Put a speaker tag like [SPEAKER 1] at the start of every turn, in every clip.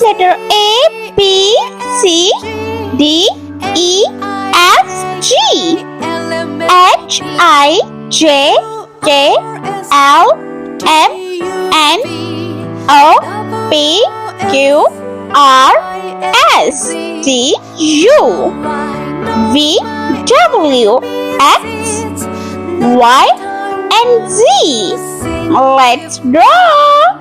[SPEAKER 1] letter A, B, C, D, E, F, G, H, I, J, K, L, M, N, O, P, Q, R, S, T, U, V, W, X, Y, and Z. Let's draw.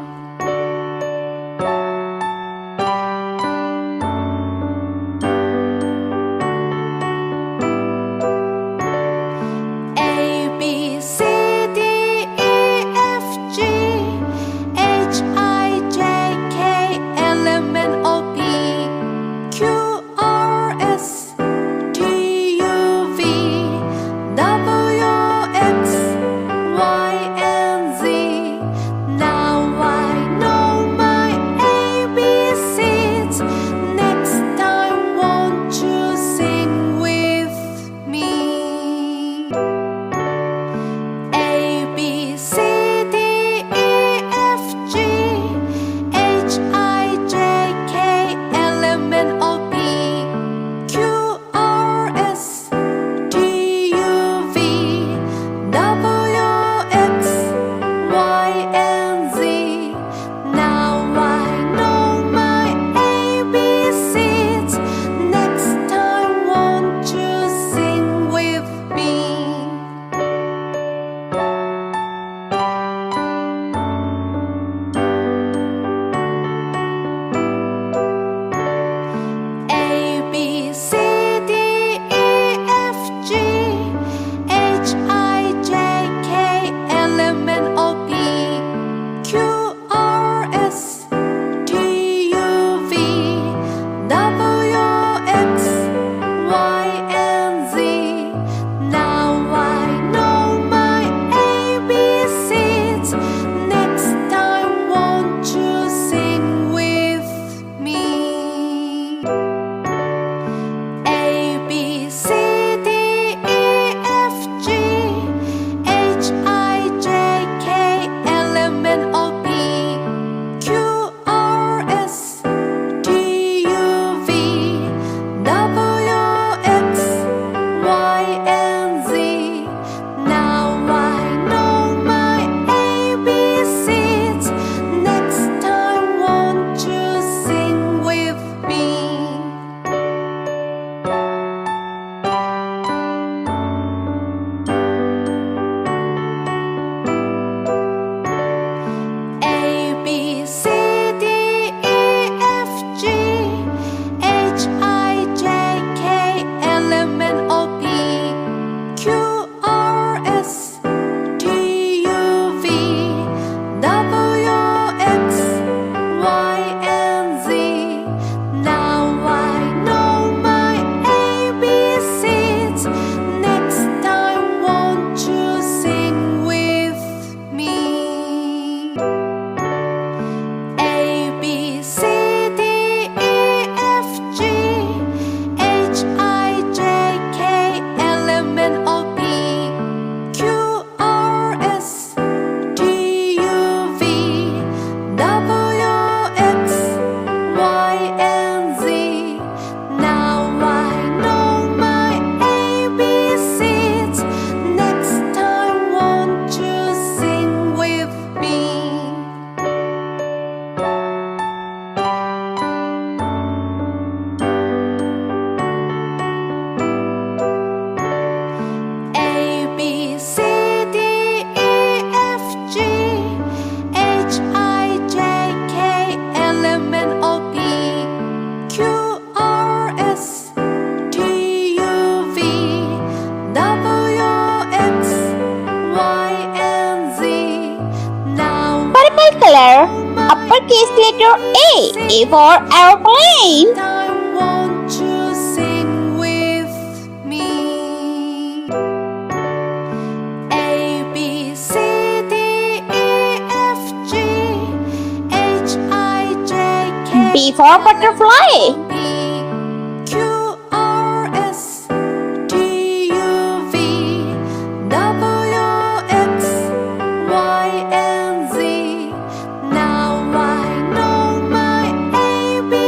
[SPEAKER 1] Color. Uppercase letter A. A for airplane.
[SPEAKER 2] Won't you sing with me? A, B, C, D, E, F, G, H, I, J, K,
[SPEAKER 1] B for butterfly.
[SPEAKER 2] Q, R, S, T, U, V, W, X, Y, and Z. Now I know my ABC.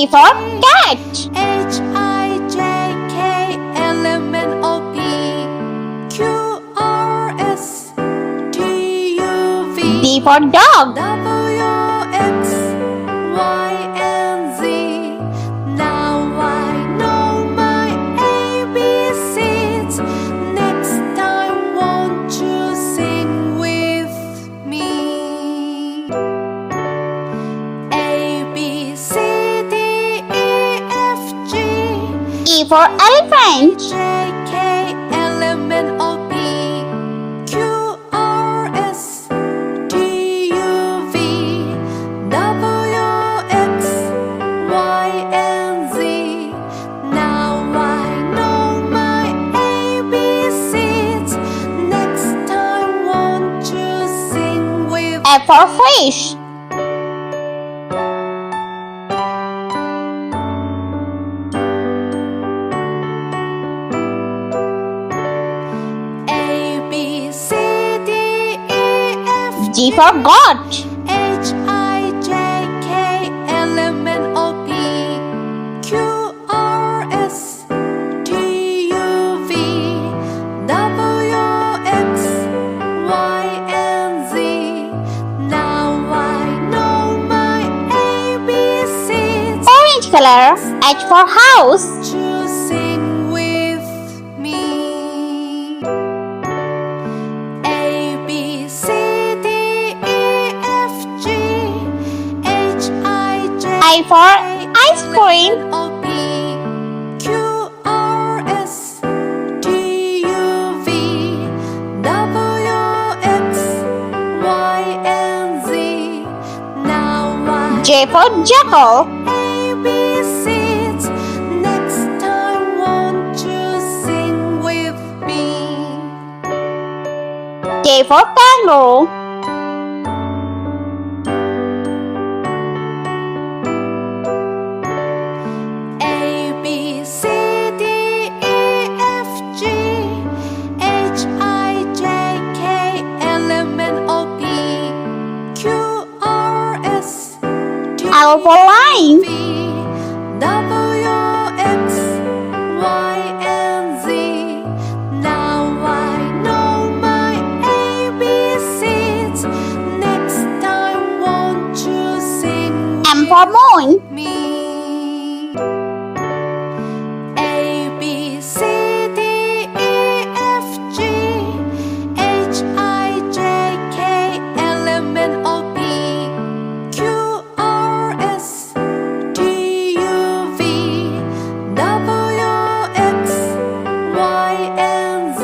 [SPEAKER 1] for cat.
[SPEAKER 2] H-I-J-K-L-M-N-O-P Q-R-S-T-U-V
[SPEAKER 1] D for dog.
[SPEAKER 2] W-X-Y-and-Z Now I know my ABCs Next time won't you sing with me A, B, C, D, E, F, G
[SPEAKER 1] E for elephant.
[SPEAKER 2] J-K-L-M-N-O-P Q-R-S-T-U-V W-X-Y-and-Z Now I know my ABCs Next time won't you sing with
[SPEAKER 1] F for fish.
[SPEAKER 2] A, B, C, D, E, F,
[SPEAKER 1] G for goat.
[SPEAKER 2] H-I-J-K-L-M-N-O-P Q-R-S-T-U-V W-X-Y-and-Z Now I know my ABCs
[SPEAKER 1] Orange color. H for house.
[SPEAKER 2] to sing with me A, B, C, D, E, F, G H-I-J
[SPEAKER 1] I for ice cream.
[SPEAKER 2] O-P Q-R-S-T-U-V W-X-Y-and-Z Now I
[SPEAKER 1] J for jackal.
[SPEAKER 2] ABCs Next time won't you sing with me
[SPEAKER 1] K for kangaroo.
[SPEAKER 2] A, B, C, D, E, F, G H-I-J-K-L-M-N-O-P Q-R-S-T-U-V
[SPEAKER 1] L for lion.
[SPEAKER 2] W-X-Y-and-Z Now I know my ABCs Next time won't you sing
[SPEAKER 1] M for moon.
[SPEAKER 2] with me A, B, C, D, E, F, G H-I-J-K-L-M-N-O-P Q-R-S-T-U-V W-X-Y-and-Z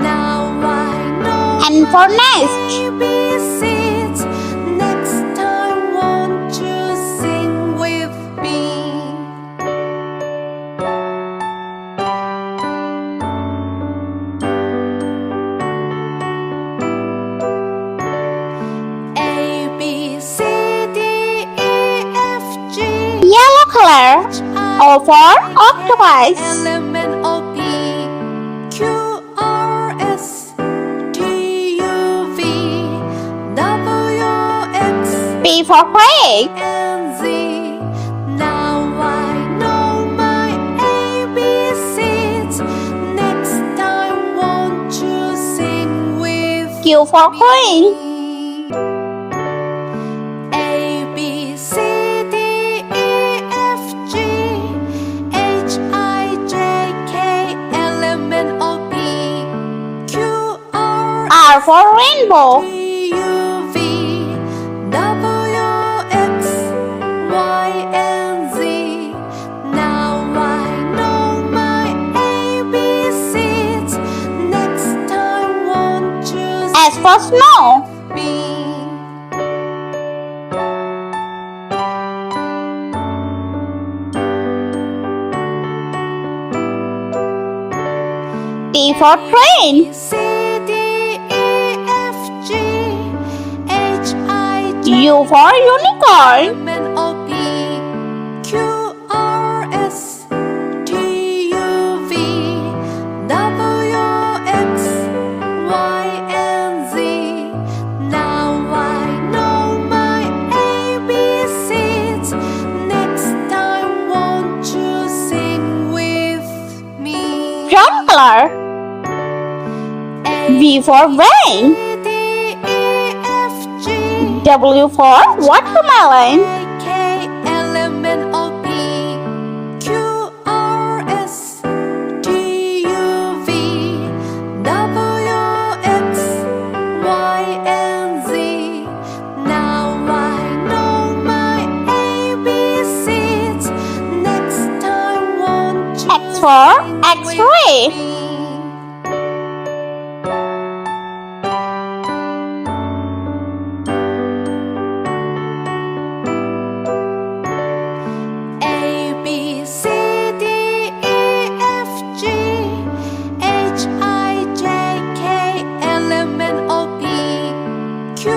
[SPEAKER 2] Now I know
[SPEAKER 1] N for nest.
[SPEAKER 2] ABCs Next time won't you sing with me A, B, C, D, E, F, G
[SPEAKER 1] Yellow color. O for octopus.
[SPEAKER 2] L-M-N-O-P Q-R-S-T-U-V W-X-Y-and-Z
[SPEAKER 1] P for pig.
[SPEAKER 2] Now I know my ABCs Next time won't you sing with
[SPEAKER 1] Q for queen.
[SPEAKER 2] me A, B, C, D, E, F, G H-I-J-K-L-M-N-O-P
[SPEAKER 1] R for rainbow.
[SPEAKER 2] Q-R-S-T-U-V W-X-Y-and-Z Now I know my ABCs Next time won't you
[SPEAKER 1] S for snow.
[SPEAKER 2] be
[SPEAKER 1] T for train.
[SPEAKER 2] C, D, E, F, G H-I-J
[SPEAKER 1] U for unicorn.
[SPEAKER 2] M-N-O-P Q-R-S-T-U-V W-X-Y-and-Z Now I know my ABCs Next
[SPEAKER 1] V for vein.
[SPEAKER 2] D, E, F, G,
[SPEAKER 1] W for watermelon.
[SPEAKER 2] K, L, M, N, O, P, Q, R, S, T, U, V, W, X, Y, and Z. Now I know my ABCs. Next time, won't you
[SPEAKER 1] X for
[SPEAKER 2] sing
[SPEAKER 1] X-ray.
[SPEAKER 2] with me? A, B, C, D, E, F, G, H, I, J, K, L, M, N, O, P, Q,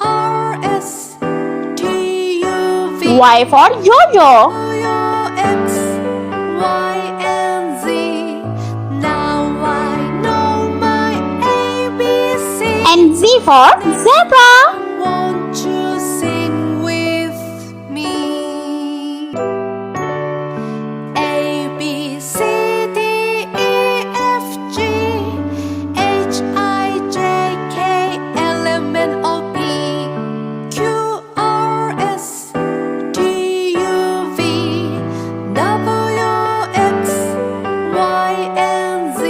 [SPEAKER 2] R, S, T, U, V,
[SPEAKER 1] Y for yo-yo.
[SPEAKER 2] W, X, Y, and Z. Now I know my ABC.
[SPEAKER 1] And Z for zebra.
[SPEAKER 2] Won't you sing with me? A, B, C, D, E, F, G, H, I, J, K, L, M, N, O, P, Q, R, S, T, U, V, W, X, Y, and Z.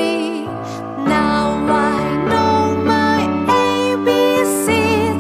[SPEAKER 2] Now I know my ABCs.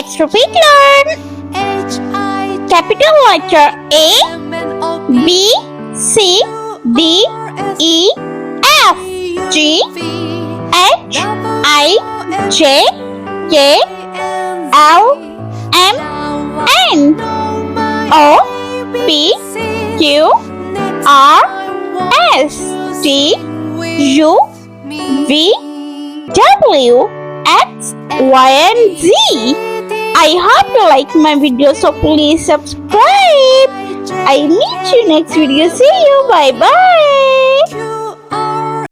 [SPEAKER 1] Let's repeat learn.
[SPEAKER 2] H-I-J-K-L-M-N-O-P
[SPEAKER 1] Capital letter A, B, C, D, E, F, G, H, I, J, K, L, M, N, O, P, Q, R, S, T, U, V, W, X, Y, and Z. I hope you like my video, so please subscribe. I meet you next video. See you. Bye bye.